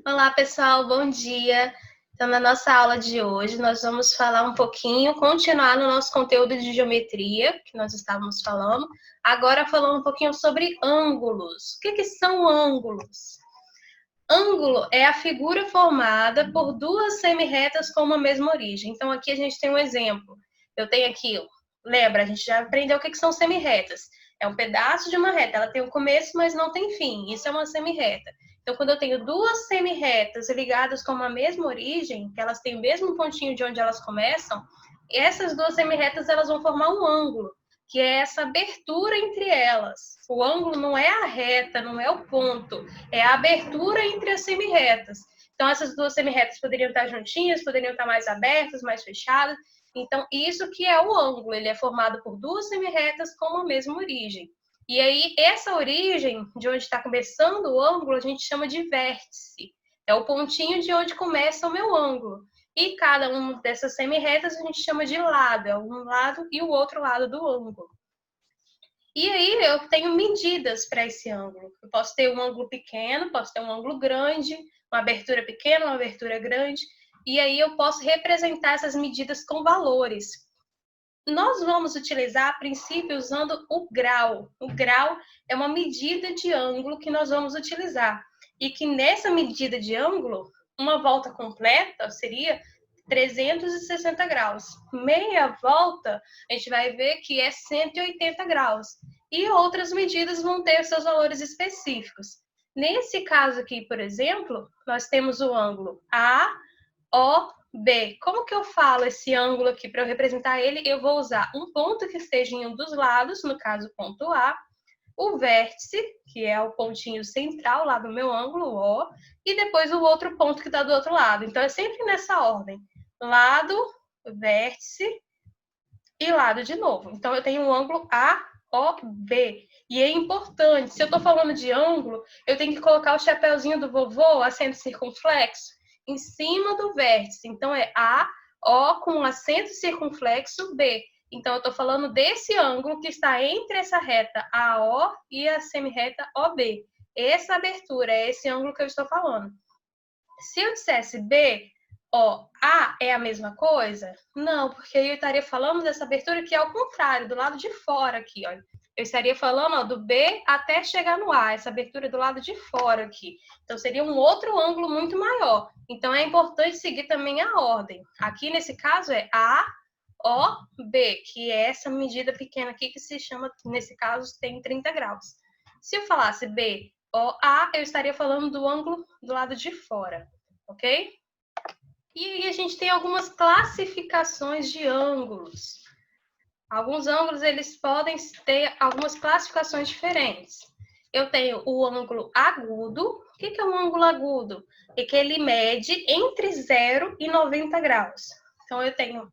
Olá, pessoal, bom dia. Então, na nossa aula de hoje, nós vamos falar um pouquinho, continuar no nosso conteúdo de geometria, que nós estávamos falando, agora falando um pouquinho sobre ângulos. O que são ângulos? Ângulo é a figura formada por duas semirretas com uma mesma origem. Então, aqui a gente tem um exemplo. Eu tenho aqui, lembra, a gente já aprendeu o que são semirretas. É um pedaço de uma reta, ela tem um começo, mas não tem fim. Isso é uma semirreta. Então, quando eu tenho duas semirretas ligadas com uma mesma origem, que elas têm o mesmo pontinho de onde elas começam, essas duas semirretas elas vão formar um ângulo, que é essa abertura entre elas. O ângulo não é a reta, não é o ponto, é a abertura entre as semirretas. Então, essas duas semirretas poderiam estar juntinhas, poderiam estar mais abertas, mais fechadas. Então, isso que é o ângulo, ele é formado por duas semirretas com a mesma origem. E aí, essa origem, de onde está começando o ângulo, a gente chama de vértice. É o pontinho de onde começa o meu ângulo. E cada uma dessas semirretas a gente chama de lado, é um lado e o outro lado do ângulo. E aí eu tenho medidas para esse ângulo. Eu posso ter um ângulo pequeno, posso ter um ângulo grande, uma abertura pequena, uma abertura grande. E aí eu posso representar essas medidas com valores. Nós vamos utilizar, a princípio, usando o grau. O grau é uma medida de ângulo que nós vamos utilizar. E que nessa medida de ângulo, uma volta completa seria 360 graus. Meia volta, a gente vai ver que é 180 graus. E outras medidas vão ter seus valores específicos. Nesse caso aqui, por exemplo, nós temos o ângulo AOB. Como que eu falo esse ângulo aqui? Para eu representar ele, eu vou usar um ponto que esteja em um dos lados, no caso, ponto A, o vértice, que é o pontinho central lá do meu ângulo, O, e depois o outro ponto que está do outro lado. Então, é sempre nessa ordem. Lado, vértice e lado de novo. Então, eu tenho um ângulo AOB. E é importante, se eu estou falando de ângulo, eu tenho que colocar o chapéuzinho do vovô, acento circunflexo, em cima do vértice. Então, é AO com acento circunflexo B. Então, eu estou falando desse ângulo que está entre essa reta AO e a semirreta OB. Essa abertura é esse ângulo que eu estou falando. Se eu dissesse B, ó, A é a mesma coisa? Não, porque eu estaria falando dessa abertura que é ao contrário, do lado de fora aqui, ó. Eu estaria falando, ó, do B até chegar no A, essa abertura é do lado de fora aqui. Então, seria um outro ângulo muito maior. Então, é importante seguir também a ordem. Aqui, nesse caso, é A, O, B, que é essa medida pequena aqui que se chama, nesse caso, tem 30 graus. Se eu falasse B, O, A, eu estaria falando do ângulo do lado de fora, ok? E aí a gente tem algumas classificações de ângulos. Alguns ângulos, eles podem ter algumas classificações diferentes. Eu tenho o ângulo agudo. O que é um ângulo agudo? É que ele mede entre 0 e 90 graus. Então, eu tenho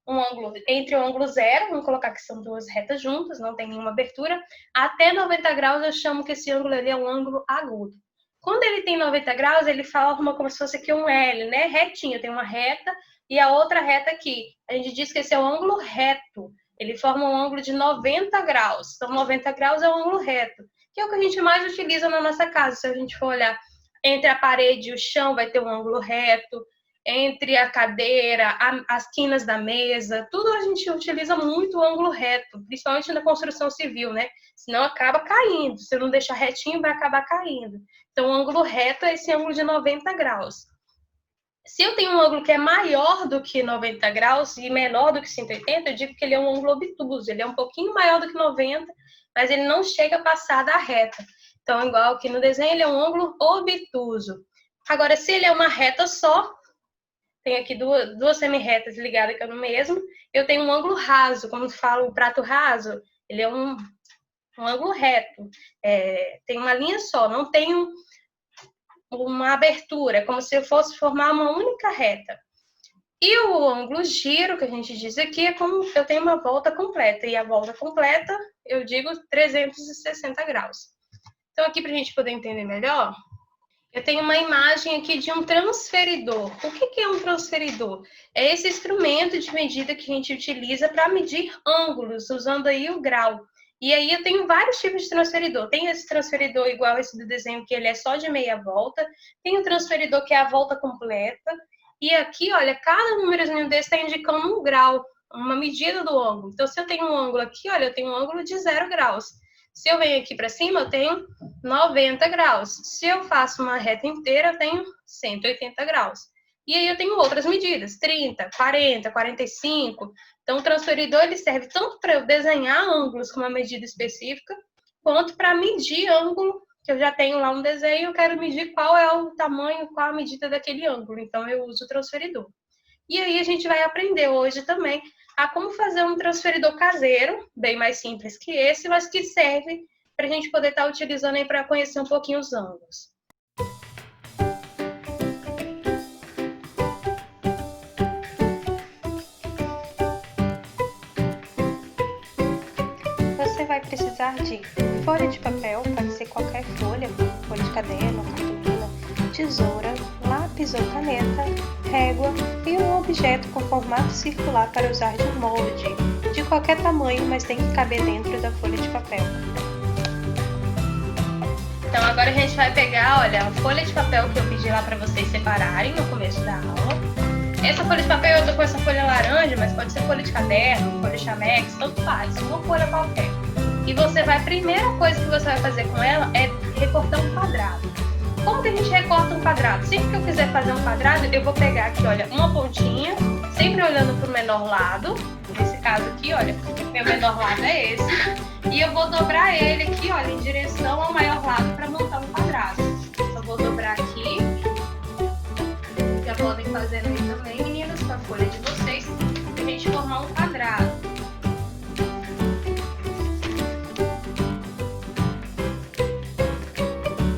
um ângulo entre o ângulo 0, vamos colocar que são duas retas juntas, não tem nenhuma abertura, até 90 graus eu chamo que esse ângulo ali é um ângulo agudo. Quando ele tem 90 graus, ele forma como se fosse aqui um L, né? Retinho, tem uma reta e a outra reta aqui. A gente diz que esse é um ângulo reto. Ele forma um ângulo de 90 graus. Então, 90 graus é um ângulo reto, que é o que a gente mais utiliza na nossa casa. Se a gente for olhar entre a parede e o chão, vai ter um ângulo reto. Entre a cadeira, as quinas da mesa, tudo a gente utiliza muito o ângulo reto, principalmente na construção civil, né? Senão acaba caindo. Se eu não deixar retinho, vai acabar caindo. Então, o ângulo reto é esse ângulo de 90 graus. Se eu tenho um ângulo que é maior do que 90 graus e menor do que 180, eu digo que ele é um ângulo obtuso. Ele é um pouquinho maior do que 90, mas ele não chega a passar da reta. Então, igual aqui no desenho, ele é um ângulo obtuso. Agora, se ele é uma reta só, tem aqui duas semirretas ligadas aqui no mesmo, eu tenho um ângulo raso, como fala o prato raso, ele é um ângulo reto, tem uma linha só, não tem uma abertura, como se eu fosse formar uma única reta. E o ângulo giro, que a gente diz aqui, é como eu tenho uma volta completa, e a volta completa, eu digo 360 graus. Então, aqui para a gente poder entender melhor, eu tenho uma imagem aqui de um transferidor. O que é um transferidor? É esse instrumento de medida que a gente utiliza para medir ângulos, usando aí o grau. E aí eu tenho vários tipos de transferidor. Tem esse transferidor igual esse do desenho, que ele é só de meia volta. Tem o transferidor que é a volta completa. E aqui, olha, cada númerozinho desse está indicando um grau, uma medida do ângulo. Então, se eu tenho um ângulo aqui, olha, eu tenho um ângulo de 0 graus. Se eu venho aqui para cima, eu tenho 90 graus. Se eu faço uma reta inteira, eu tenho 180 graus. E aí eu tenho outras medidas, 30, 40, 45. Então, o transferidor ele serve tanto para eu desenhar ângulos com uma medida específica, quanto para medir ângulo, que eu já tenho lá um desenho, eu quero medir qual é o tamanho, qual a medida daquele ângulo. Então, eu uso o transferidor. E aí a gente vai aprender hoje também a como fazer um transferidor caseiro, bem mais simples que esse, mas que serve para a gente poder estar utilizando aí para conhecer um pouquinho os ângulos. Você vai precisar de folha de papel, pode ser qualquer folha de caderno, cartolina, tesoura, lápis ou caneta, régua e um objeto com formato circular para usar de molde, de qualquer tamanho, mas tem que caber dentro da folha de papel. Então agora a gente vai pegar, olha, a folha de papel que eu pedi lá para vocês separarem no começo da aula. Essa folha de papel eu tô com essa folha laranja, mas pode ser folha de caderno, folha chamex, tanto faz, uma folha qualquer. E você vai, a primeira coisa que você vai fazer com ela é recortar um quadrado. Como que a gente recorta um quadrado? Sempre que eu quiser fazer um quadrado, eu vou pegar aqui, olha, uma pontinha, sempre olhando para o menor lado. Nesse caso aqui, olha, meu menor lado é esse. E eu vou dobrar ele aqui, olha, em direção ao maior lado para montar um quadrado. Só vou dobrar aqui. Já podem fazer aí também, meninas, com a folha de vocês, pra gente formar um quadrado.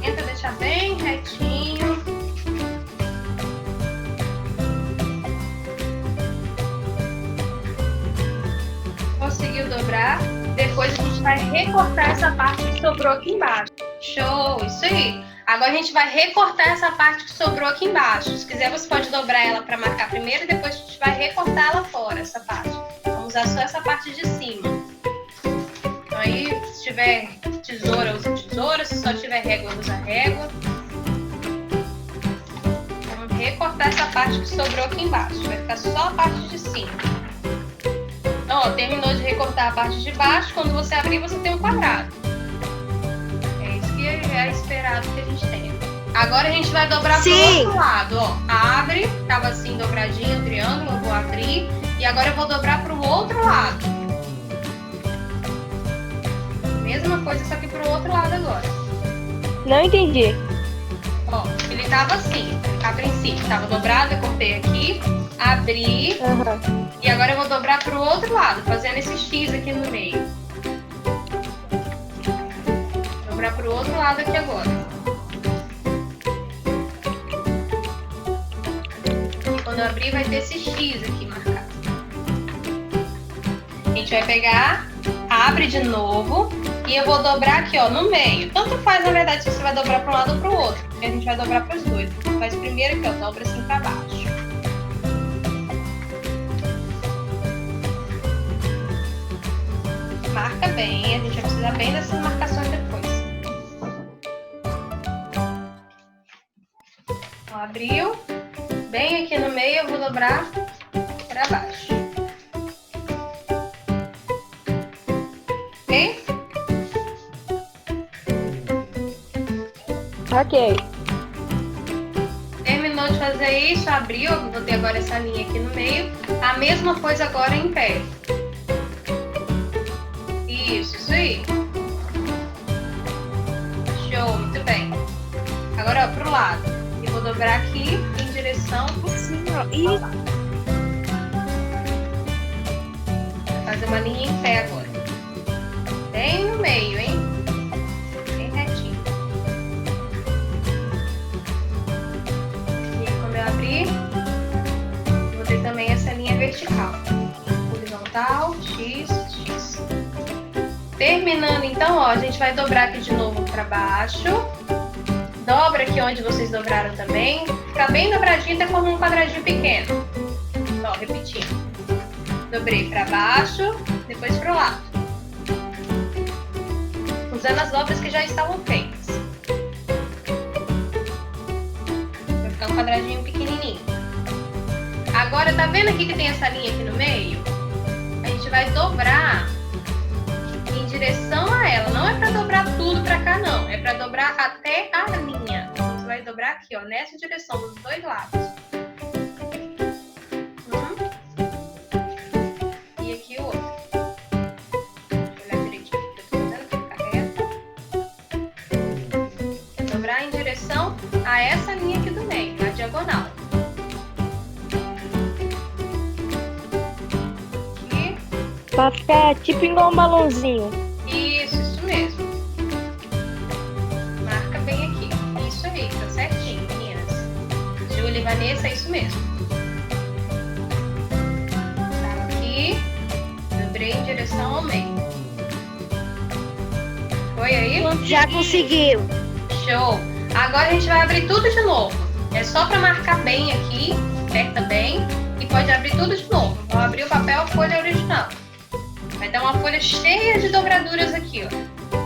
Tenta deixar bem retinho. Conseguiu dobrar? Depois a gente vai recortar essa parte que sobrou aqui embaixo. Show, isso aí. Agora a gente vai recortar essa parte que sobrou aqui embaixo. Se quiser, você pode dobrar ela para marcar primeiro e depois a gente vai recortar ela fora, essa parte. Vamos usar só essa parte de cima. Então aí, se tiver tesoura, usa tesoura. Se só tiver régua, usa régua. Vamos recortar essa parte que sobrou aqui embaixo. Vai ficar só a parte de cima. Ó, terminou de recortar a parte de baixo. Quando você abrir, você tem um quadrado. É esperado que a gente tenha. Agora a gente vai dobrar pro outro lado, ó. Abre, tava assim dobradinho o triângulo, eu vou abrir. E agora eu vou dobrar pro outro lado. Mesma coisa, só que pro outro lado agora. Não entendi. Ó, ele tava assim, a princípio, tava dobrado, eu cortei aqui, abri. E agora eu vou dobrar pro outro lado, fazendo esse X aqui no meio. Dobrar pro outro lado aqui agora. E quando eu abrir vai ter esse X aqui marcado. A gente vai pegar, abre de novo e eu vou dobrar aqui, ó, no meio. Tanto faz, na verdade, se você vai dobrar para um lado ou para o outro, porque a gente vai dobrar para os dois. Faz primeiro aqui, ó, dobra assim para baixo. Marca bem, a gente vai precisar bem dessas marcações depois. Abriu, bem aqui no meio eu vou dobrar para baixo. Ok? Ok. Terminou de fazer isso, abriu, eu vou ter agora essa linha aqui no meio. A mesma coisa agora em pé. Isso aí. Show, muito bem. Agora, ó, pro lado. Eu vou dobrar aqui em direção ao lado. Vou fazer uma linha em pé agora. Bem no meio, hein? Bem retinho. E quando eu abrir, vou ter também essa linha vertical. Horizontal, X, X. Terminando, então, ó, a gente vai dobrar aqui de novo para baixo. Dobra aqui onde vocês dobraram também. Fica bem dobradinho até formar um quadradinho pequeno. Ó, repetindo. Dobrei para baixo, depois para o lado. usando as dobras que já estavam feitas. Vai ficar um quadradinho pequenininho. Agora, tá vendo aqui que tem essa linha aqui no meio? A gente vai dobrar em direção a ela. Não é pra dobrar tudo pra cá, não. É pra dobrar até a linha. Então, você vai dobrar aqui, ó, nessa direção, dos dois lados. E aqui o outro. Deixa eu olhar direitinho o que eu tô fazendo pra ficar reto. Dobrar em direção a essa linha aqui do meio, a diagonal. Pra ficar tipo igual um balãozinho. Isso mesmo. Marca bem aqui. Isso aí, tá certinho, meninas. Júlia e Vanessa, é isso mesmo. Tá aqui. Dobrei em direção ao meio. Foi aí? Já conseguiu. Show! Agora a gente vai abrir tudo de novo. É só pra marcar bem aqui. Aperta bem. E pode abrir tudo de novo. Vou abrir o papel, folha original. Vai dar uma folha cheia de dobraduras aqui, ó.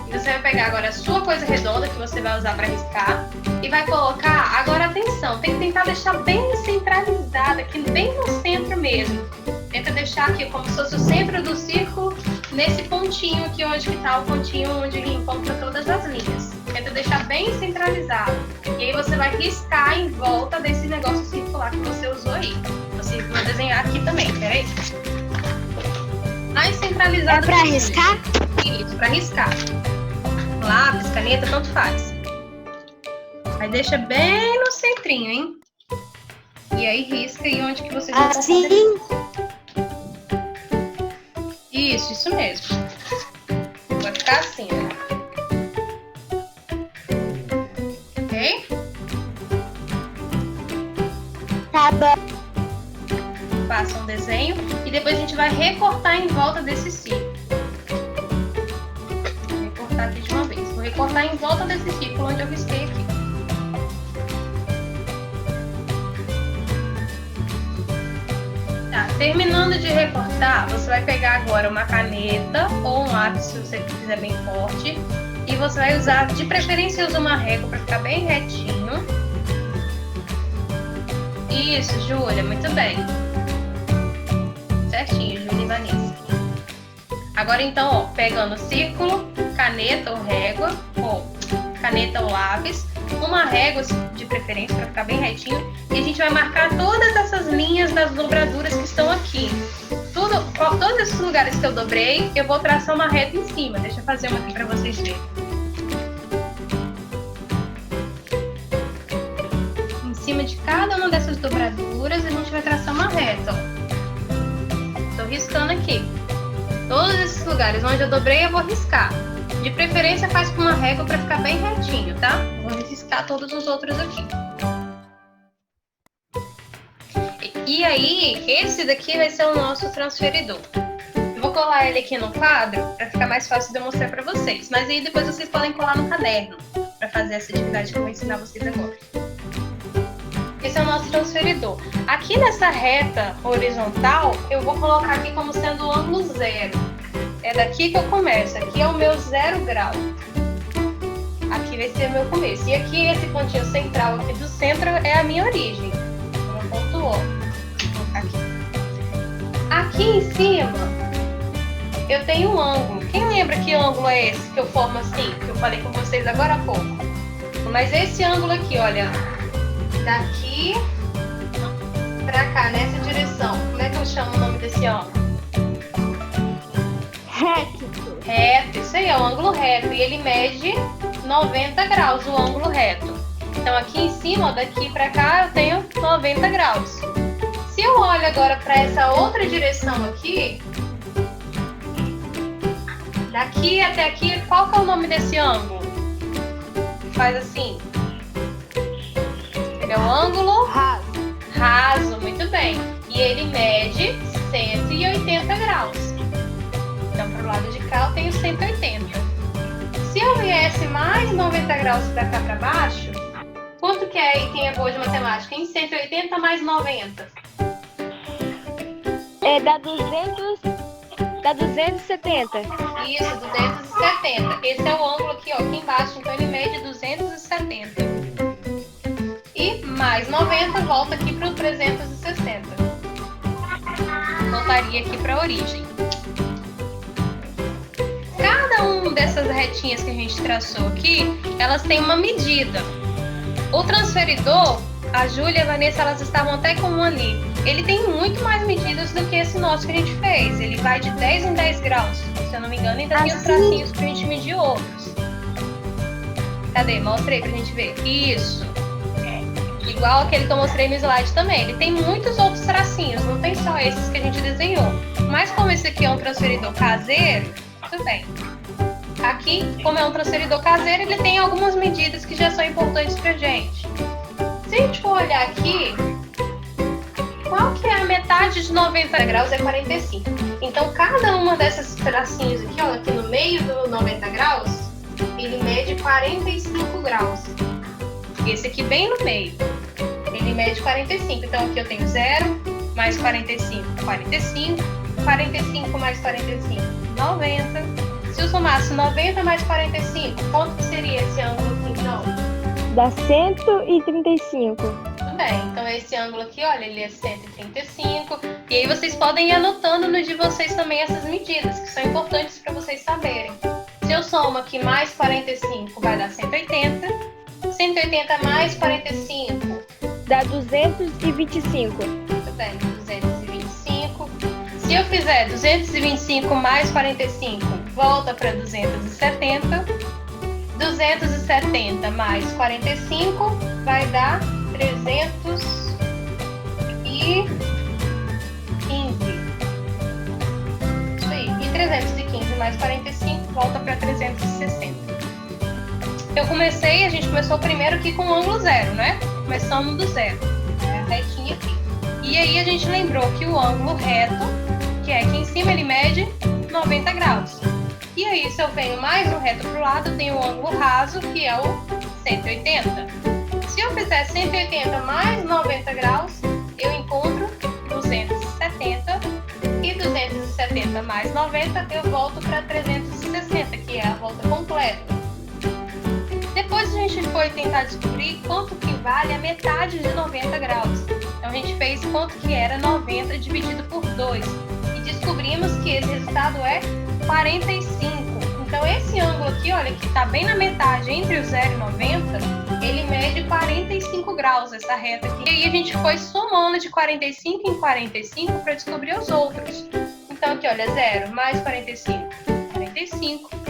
E você vai pegar agora a sua coisa redonda que você vai usar para riscar e vai colocar, agora atenção, tem que tentar deixar bem centralizada, aqui bem no centro mesmo. Tenta deixar aqui como se fosse o centro do círculo, nesse pontinho aqui, onde que tá o pontinho onde ele encontra todas as linhas. Tenta deixar bem centralizado. E aí você vai riscar em volta desse negócio circular que você usou aí. Você vai desenhar aqui também, peraí. Mais centralizado. É pra riscar? Isso, pra riscar. Lápis, caneta, tanto faz. Aí deixa bem no centrinho, hein? E aí risca aí onde que você já assim? Isso mesmo. Vai ficar assim, ó. Ok? Tá bom. Faça um desenho e depois a gente vai recortar em volta desse círculo. Vou recortar aqui de uma vez. Vou recortar em volta desse círculo onde eu risquei aqui. Tá, terminando de recortar, você vai pegar agora uma caneta ou um lápis, se você quiser bem forte, e você vai usar, de preferência, usa uma régua para ficar bem retinho. Isso, Júlia, muito bem. Certinho, Júlia e Vanessa. Agora então, ó, pegando círculo, caneta ou régua, ou caneta ou lápis, uma régua de preferência para ficar bem retinho, e a gente vai marcar todas essas linhas das dobraduras que estão aqui. Todos esses lugares que eu dobrei, eu vou traçar uma reta em cima. Deixa eu fazer uma aqui para vocês verem. Em cima de cada uma dessas dobraduras, a gente vai traçar uma reta, ó. Tô riscando aqui. Todos esses lugares onde eu dobrei, eu vou riscar. De preferência, faz com uma régua para ficar bem retinho, tá? Vou riscar todos os outros aqui. E aí, esse daqui vai ser o nosso transferidor. Eu vou colar ele aqui no quadro para ficar mais fácil de eu mostrar para vocês. Mas aí depois vocês podem colar no caderno para fazer essa atividade que eu vou ensinar vocês agora. Esse é o nosso transferidor. Aqui nessa reta horizontal, eu vou colocar aqui como sendo o ângulo zero. É daqui que eu começo. Aqui é o meu 0 grau. Aqui vai ser o meu começo. E aqui, esse pontinho central aqui do centro é a minha origem. Meu ponto O. Vou colocar aqui. Aqui em cima, eu tenho um ângulo. Quem lembra que ângulo é esse que eu formo assim? Que eu falei com vocês agora há pouco. Mas esse ângulo aqui, olha, daqui pra cá, nessa direção. Como é que eu chamo o nome desse ângulo? Reto. Reto, isso aí, é o ângulo reto. E ele mede 90 graus, o ângulo reto. Então aqui em cima, ó, daqui pra cá, eu tenho 90 graus. Se eu olho agora pra essa outra direção aqui, daqui até aqui, qual que é o nome desse ângulo? Faz assim. Ele é o ângulo raso, muito bem. E ele mede 180 graus. Então, para o lado de cá, eu tenho 180. Se eu viesse mais 90 graus para cá para baixo, quanto que é aí quem é boa de matemática? Em 180 mais 90? Dá 200 Dá 270. Isso, 270. Esse é o ângulo aqui, ó, aqui embaixo, então ele mede 270. E mais 90 volta aqui para o 360. Voltaria aqui para a origem. Cada uma dessas retinhas que a gente traçou aqui, elas têm uma medida. O transferidor, a Júlia e a Vanessa, elas estavam até com um ali. Ele tem muito mais medidas do que esse nosso que a gente fez. Ele vai de 10 em 10 graus. Se eu não me engano, ainda tem os tracinhos pra gente medir outros. Cadê? Mostra aí pra gente ver. Isso. Igual aquele que eu mostrei no slide também. Ele tem muitos outros tracinhos, não tem só esses que a gente desenhou. Mas como esse aqui é um transferidor caseiro, tudo bem. Aqui, como é um transferidor caseiro, ele tem algumas medidas que já são importantes pra gente. Se a gente for olhar aqui, qual que é a metade de 90 graus? É 45. Então, cada uma dessas tracinhos aqui, ó, aqui no meio do 90 graus, ele mede 45 graus. Esse aqui bem no meio, ele mede 45. Então, aqui eu tenho 0, mais 45, 45. 45 mais 45, 90. Se eu somasse 90 mais 45, quanto que seria esse ângulo aqui, então? Dá 135. Tudo bem, então esse ângulo aqui, olha, ele é 135. E aí vocês podem ir anotando no de vocês também essas medidas, que são importantes para vocês saberem. Se eu somo aqui mais 45, vai dar 180. 180 mais 45. Dá 225. Tudo bem, 225. Se eu fizer 225 mais 45, volta para 270. 270 mais 45 vai dar 315. Isso aí. E 315 mais 45 volta para 360. A gente começou primeiro aqui com o ângulo 0, né? Começamos do 0. É a retinha aqui. E aí a gente lembrou que o ângulo reto, que é aqui em cima, ele mede 90 graus. E aí, se eu venho mais um reto para o lado, eu tenho o ângulo raso, que é o 180. Se eu fizer 180 mais 90 graus, eu encontro 270. E 270 mais 90, eu volto para 360, que é a volta completa. Depois a gente foi tentar descobrir quanto que vale a metade de 90 graus. Então a gente fez quanto que era 90 dividido por 2. E descobrimos que esse resultado é 45. Então esse ângulo aqui, olha, que está bem na metade entre o 0 e 90, ele mede 45 graus, essa reta aqui. E aí a gente foi somando de 45 em 45 para descobrir os outros. Então aqui, olha, 0 mais 45, 45.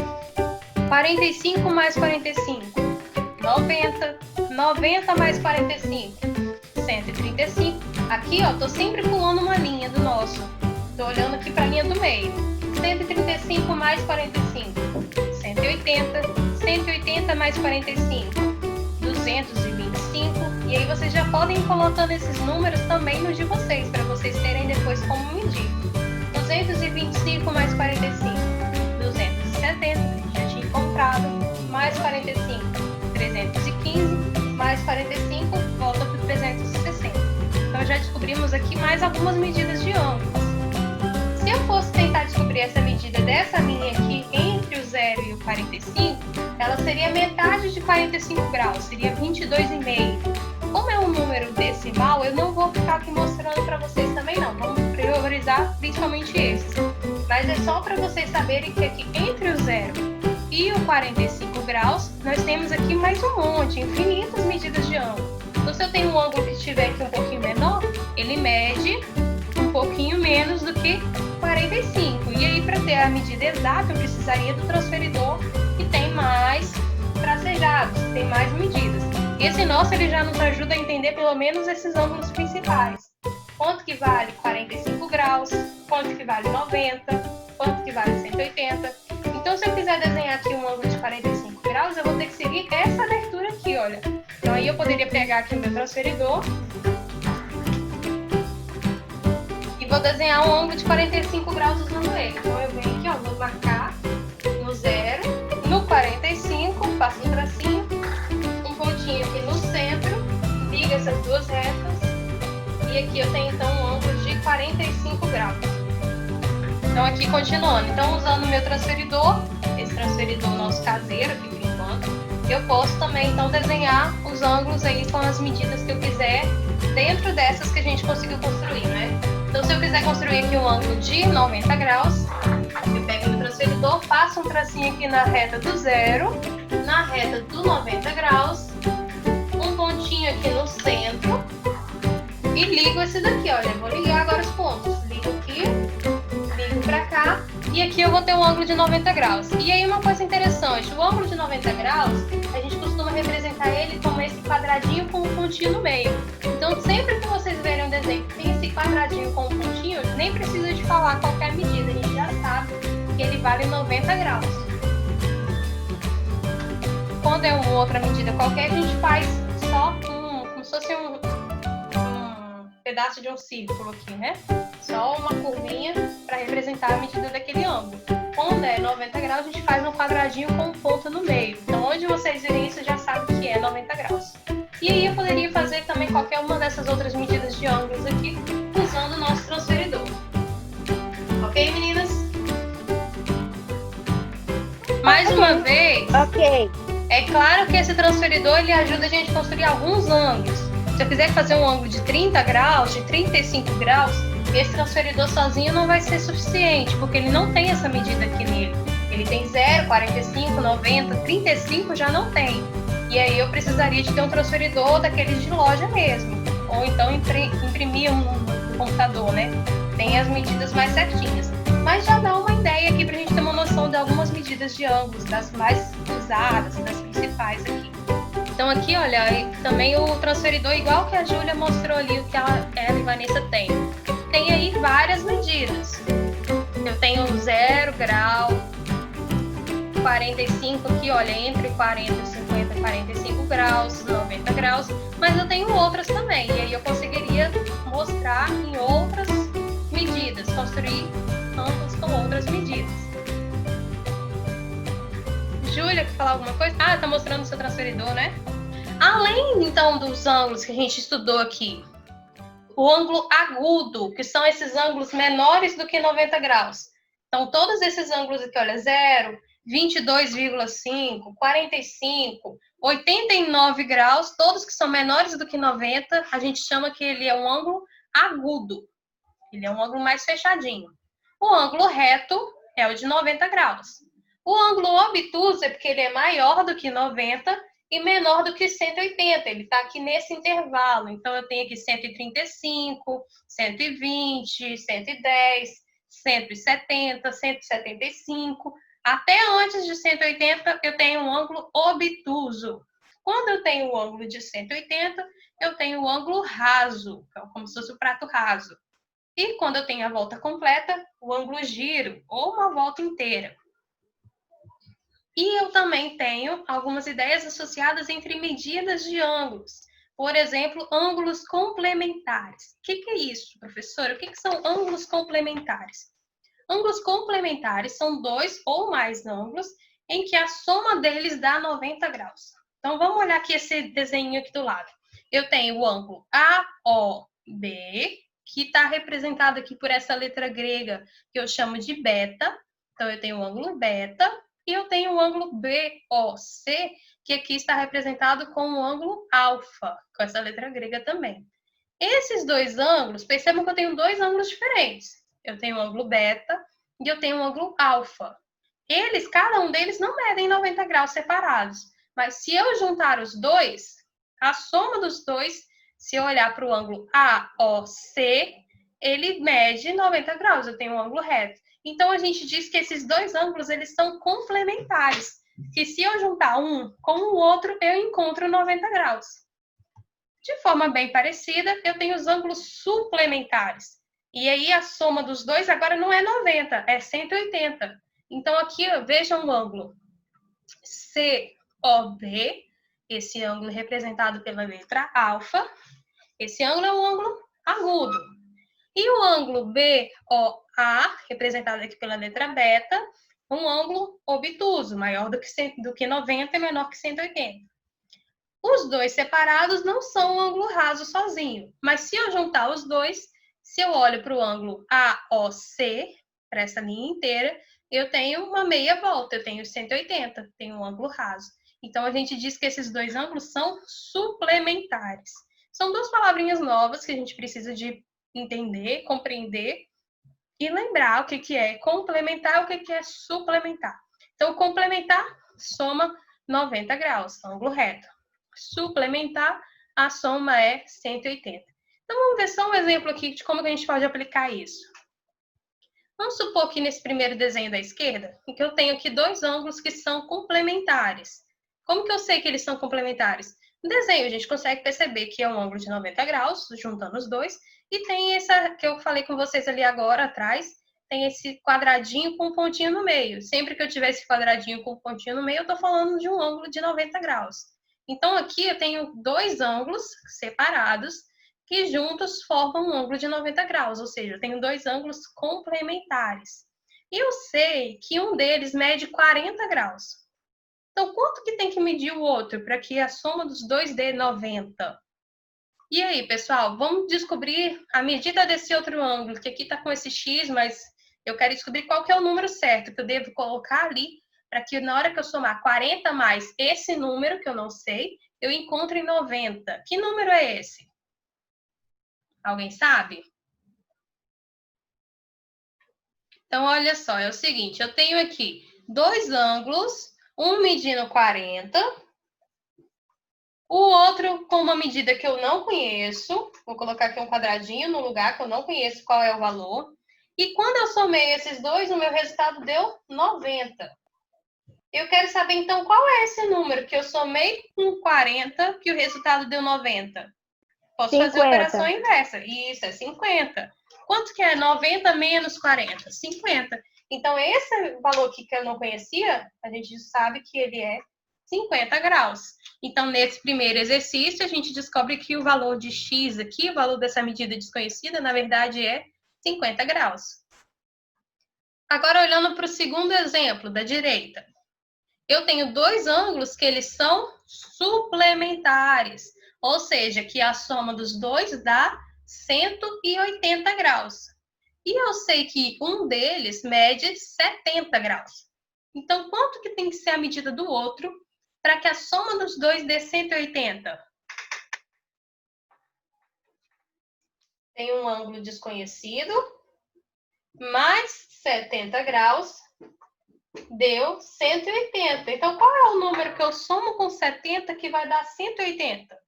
45 mais 45, 90. 90 mais 45, 135. Aqui, ó, tô sempre pulando uma linha do nosso. Tô olhando aqui para a linha do meio. 135 mais 45, 180. 180 mais 45, 225. E aí vocês já podem ir colocando esses números também no de vocês, para vocês terem depois como medir. 225 mais 45, 270. Mais 45, 315, mais 45, volta para o 360. Então já descobrimos aqui mais algumas medidas de ângulos. Se eu fosse tentar descobrir essa medida dessa linha aqui entre o 0 e o 45, ela seria metade de 45 graus, seria 22,5. Como é um número decimal, eu não vou ficar aqui mostrando para vocês também não, vamos priorizar principalmente esses. Mas é só para vocês saberem que aqui entre o 0 e o 45 graus, nós temos aqui mais um monte, infinitas medidas de ângulo. Então, se eu tenho um ângulo que estiver aqui um pouquinho menor, ele mede um pouquinho menos do que 45. E aí, para ter a medida exata, eu precisaria do transferidor que tem mais tracejados, tem mais medidas. Esse nosso, ele já nos ajuda a entender pelo menos esses ângulos principais. Quanto que vale 45 graus, quanto que vale 90, quanto que vale 180. Então, se eu quiser desenhar aqui um ângulo de 45 graus, eu vou ter que seguir essa abertura aqui, olha. Então, aí eu poderia pegar aqui o meu transferidor e vou desenhar um ângulo de 45 graus usando ele. Então, eu venho aqui, ó, vou marcar no 0, no 45, faço um tracinho, um pontinho aqui no centro, ligo essas duas retas e aqui eu tenho, então, um ângulo de 45 graus. Então, aqui continuando. Então, usando o meu transferidor, esse transferidor nosso caseiro aqui por enquanto, eu posso também, então, desenhar os ângulos aí com as medidas que eu quiser, dentro dessas que a gente conseguiu construir, né? Então, se eu quiser construir aqui um ângulo de 90 graus, eu pego o transferidor, faço um tracinho aqui na reta do 0, na reta do 90 graus, um pontinho aqui no centro e ligo esse daqui, olha, eu vou ligar agora os pontos. Ligo aqui, ligo pra cá e aqui eu vou ter um ângulo de 90 graus. E aí uma coisa interessante, o ângulo de 90 graus, a gente costuma representar ele como esse quadradinho com um pontinho no meio. Então sempre que vocês verem um desenho que tem esse quadradinho com um pontinho, nem precisa de falar qualquer medida, a gente já sabe que ele vale 90 graus. Quando é uma outra medida qualquer, a gente faz só como se fosse um pedaço de um círculo aqui, né? Só uma curvinha para representar a medida daquele ângulo. Quando é 90 graus, a gente faz um quadradinho com um ponto no meio. Então, onde vocês virem isso, já sabem que é 90 graus. E aí eu poderia fazer também qualquer uma dessas outras medidas de ângulos aqui, usando o nosso transferidor. Ok, meninas? Mais uma vez, é claro que esse transferidor ele ajuda a gente a construir alguns ângulos. Se eu quiser fazer um ângulo de 30 graus, de 35 graus, esse transferidor sozinho não vai ser suficiente, porque ele não tem essa medida aqui nele. Ele tem 0, 45, 90, 35 já não tem. E aí eu precisaria de ter um transferidor daqueles de loja mesmo. Ou então imprimir no computador, né? Tem as medidas mais certinhas. Mas já dá uma ideia aqui pra gente ter uma noção de algumas medidas de ângulos, das mais usadas, das principais aqui. Então aqui, olha, também o transferidor, igual que a Júlia mostrou ali, o que ela e Vanessa tem. Tem aí várias medidas. Eu tenho 0 grau, 45 aqui, olha, entre 40, 50, 45 graus, 90 graus, mas eu tenho outras também. E aí eu conseguiria mostrar em outras medidas, construir ângulos com outras medidas. Júlia, quer falar alguma coisa? Ah, tá mostrando o seu transferidor, né? Além, então, dos ângulos que a gente estudou aqui, o ângulo agudo, que são esses ângulos menores do que 90 graus. Então, todos esses ângulos aqui, olha, 0, 22,5, 45, 89 graus, todos que são menores do que 90, a gente chama que ele é um ângulo agudo. Ele é um ângulo mais fechadinho. O ângulo reto é o de 90 graus. O ângulo obtuso é porque ele é maior do que 90 e menor do que 180. Ele está aqui nesse intervalo. Então, eu tenho aqui 135, 120, 110, 170, 175. Até antes de 180, eu tenho um ângulo obtuso. Quando eu tenho o ângulo de 180, eu tenho o ângulo raso, como se fosse o prato raso. E quando eu tenho a volta completa, o ângulo giro, ou uma volta inteira. E eu também tenho algumas ideias associadas entre medidas de ângulos. Por exemplo, ângulos complementares. O que é isso, professora? O que são ângulos complementares? Ângulos complementares são dois ou mais ângulos em que a soma deles dá 90 graus. Então, vamos olhar aqui esse desenho aqui do lado. Eu tenho o ângulo AOB, que está representado aqui por essa letra grega que eu chamo de beta. Então, eu tenho o ângulo beta. E eu tenho o ângulo BOC, que aqui está representado com o ângulo alfa, com essa letra grega também. Esses dois ângulos, percebam que eu tenho dois ângulos diferentes. Eu tenho o ângulo beta e eu tenho o ângulo alfa. Cada um deles não medem 90 graus separados. Mas se eu juntar os dois, a soma dos dois, se eu olhar para o ângulo AOC, ele mede 90 graus. Eu tenho um ângulo reto. Então, a gente diz que esses dois ângulos, eles são complementares. Que se eu juntar um com o outro, eu encontro 90 graus. De forma bem parecida, eu tenho os ângulos suplementares. E aí, a soma dos dois agora não é 90, é 180. Então, aqui, vejam o ângulo COB, esse ângulo representado pela letra alfa. Esse ângulo é um ângulo agudo. E o ângulo BOA, representado aqui pela letra beta, um ângulo obtuso, maior do que 90 e menor que 180. Os dois separados não são um ângulo raso sozinho, mas se eu juntar os dois, se eu olho para o ângulo AOC, para essa linha inteira, eu tenho uma meia volta, eu tenho 180, tenho um ângulo raso. Então, a gente diz que esses dois ângulos são suplementares. São duas palavrinhas novas que a gente precisa de entender, compreender e lembrar o que é complementar e o que é suplementar. Então, complementar soma 90 graus, ângulo reto. Suplementar, a soma é 180. Então, vamos ver só um exemplo aqui de como que a gente pode aplicar isso. Vamos supor que nesse primeiro desenho da esquerda, em que eu tenho aqui dois ângulos que são complementares. Como que eu sei que eles são complementares? No desenho, a gente consegue perceber que é um ângulo de 90 graus, juntando os dois, e tem essa que eu falei com vocês ali agora atrás, tem esse quadradinho com um pontinho no meio. Sempre que eu tiver esse quadradinho com um pontinho no meio, eu estou falando de um ângulo de 90 graus. Então, aqui eu tenho dois ângulos separados, que juntos formam um ângulo de 90 graus, ou seja, eu tenho dois ângulos complementares. E eu sei que um deles mede 40 graus. Então, quanto que tem que medir o outro para que a soma dos dois dê 90? E aí, pessoal, vamos descobrir a medida desse outro ângulo, que aqui está com esse x, mas eu quero descobrir qual que é o número certo que eu devo colocar ali, para que na hora que eu somar 40 mais esse número, que eu não sei, eu encontre 90. Que número é esse? Alguém sabe? Então, olha só, é o seguinte, eu tenho aqui dois ângulos, um medindo 40, o outro com uma medida que eu não conheço, vou colocar aqui um quadradinho no lugar que eu não conheço qual é o valor, e quando eu somei esses dois, o meu resultado deu 90. Eu quero saber, então, qual é esse número que eu somei com 40, que o resultado deu 90? Posso 50. fazer a operação inversa. Isso, é 50. Quanto que é 90 menos 40? 50. Então, esse valor aqui que eu não conhecia, a gente sabe que ele é 50 graus. Então, nesse primeiro exercício, a gente descobre que o valor de x aqui, o valor dessa medida desconhecida, na verdade, é 50 graus. Agora, olhando para o segundo exemplo, da direita. Eu tenho dois ângulos que eles são suplementares, ou seja, que a soma dos dois dá 180 graus. E eu sei que um deles mede 70 graus. Então, quanto que tem que ser a medida do outro para que a soma dos dois dê 180? Tem um ângulo desconhecido, mais 70 graus, deu 180. Então, qual é o número que eu somo com 70 que vai dar 180?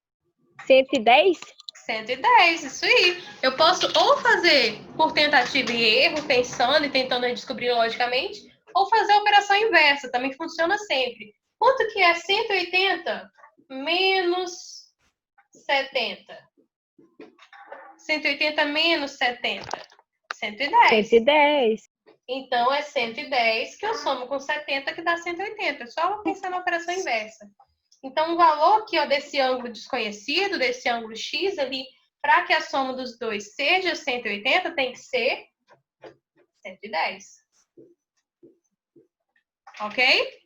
110? 110, isso aí. Eu posso ou fazer por tentativa e erro, pensando e tentando descobrir logicamente, ou fazer a operação inversa, também funciona sempre. Quanto que é 180 menos 70? 180 menos 70? 110. 110. Então, é 110 que eu somo com 70, que dá 180. É só pensar na operação inversa. Então, o valor aqui, ó, desse ângulo desconhecido, desse ângulo x ali, para que a soma dos dois seja 180, tem que ser 110. Ok?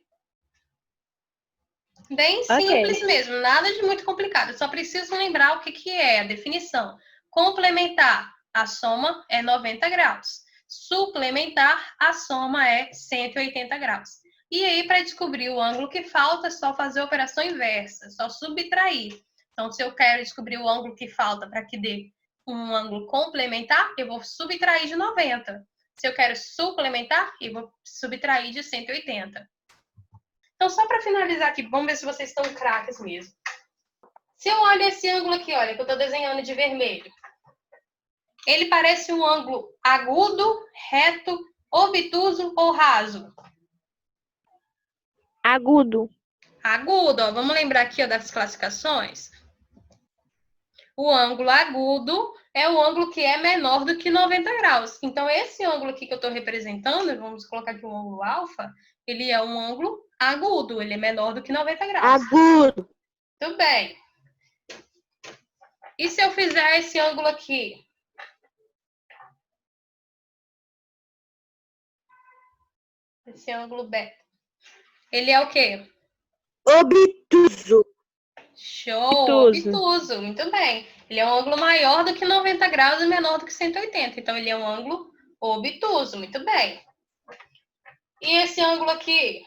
Bem simples mesmo, nada de muito complicado. Eu só preciso lembrar o que é a definição. Complementar, a soma é 90 graus. Suplementar, a soma é 180 graus. E aí, para descobrir o ângulo que falta, é só fazer a operação inversa, só subtrair. Então, se eu quero descobrir o ângulo que falta para que dê um ângulo complementar, eu vou subtrair de 90. Se eu quero suplementar, eu vou subtrair de 180. Então, só para finalizar aqui, vamos ver se vocês estão craques mesmo. Se eu olho esse ângulo aqui, olha, que eu estou desenhando de vermelho, ele parece um ângulo agudo, reto, obtuso ou raso? Agudo. Agudo, ó. Vamos lembrar aqui, ó, das classificações? O ângulo agudo é o ângulo que é menor do que 90 graus. Então, esse ângulo aqui que eu estou representando, vamos colocar aqui o ângulo alfa, ele é um ângulo agudo, ele é menor do que 90 graus. Agudo. Tudo bem. E se eu fizer esse ângulo aqui? Esse ângulo beta. Ele é o quê? Obtuso. Show! Obtuso. Muito bem. Ele é um ângulo maior do que 90 graus e menor do que 180. Então, ele é um ângulo Obtuso, muito bem. E esse ângulo aqui?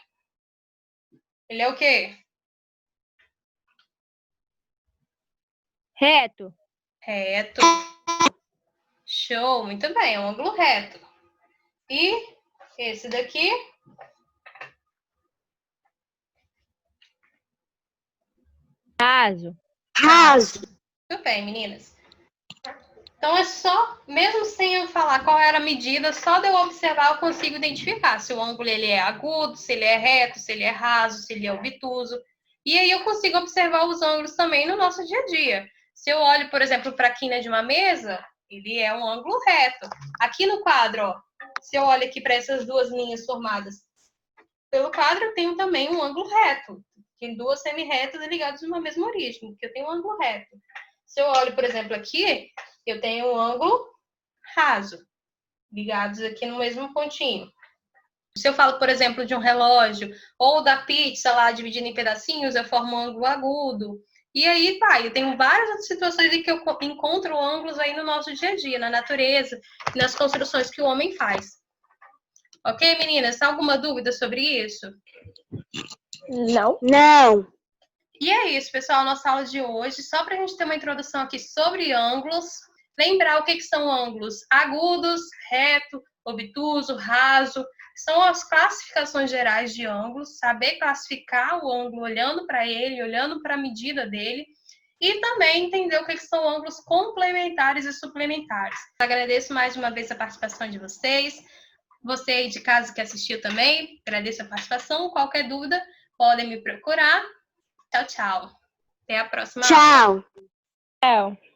Ele é o quê? Reto. Reto. Show, muito bem, é um ângulo reto. E esse daqui? Raso. Raso. Muito bem, meninas. Então, é só, mesmo sem eu falar qual era a medida, só de eu observar eu consigo identificar se o ângulo ele é agudo, se ele é reto, se ele é raso, se ele é obtuso. E aí eu consigo observar os ângulos também no nosso dia a dia. Se eu olho, por exemplo, para a quina de uma mesa, ele é um ângulo reto. Aqui no quadro, ó, se eu olho aqui para essas duas linhas formadas pelo quadro, eu tenho também um ângulo reto. Tem duas semi-retas ligadas numa mesma origem, porque eu tenho um ângulo reto. Se eu olho, por exemplo, aqui, eu tenho um ângulo raso, ligados aqui no mesmo pontinho. Se eu falo, por exemplo, de um relógio ou da pizza lá dividida em pedacinhos, eu formo um ângulo agudo. E aí vai, eu tenho várias outras situações em que eu encontro ângulos aí no nosso dia a dia, na natureza, nas construções que o homem faz. Ok, meninas? Alguma dúvida sobre isso? Não. Não. E é isso, pessoal, nossa aula de hoje. Só para a gente ter uma introdução aqui sobre ângulos. Lembrar o que são ângulos agudos, reto, obtuso, raso. São as classificações gerais de ângulos. Saber classificar o ângulo olhando para ele, olhando para a medida dele. E também entender o que são ângulos complementares e suplementares. Agradeço mais uma vez a participação de vocês. Você aí de casa que assistiu também, agradeço a participação. Qualquer dúvida, podem me procurar. Tchau, tchau. Até a próxima aula. Tchau. Tchau.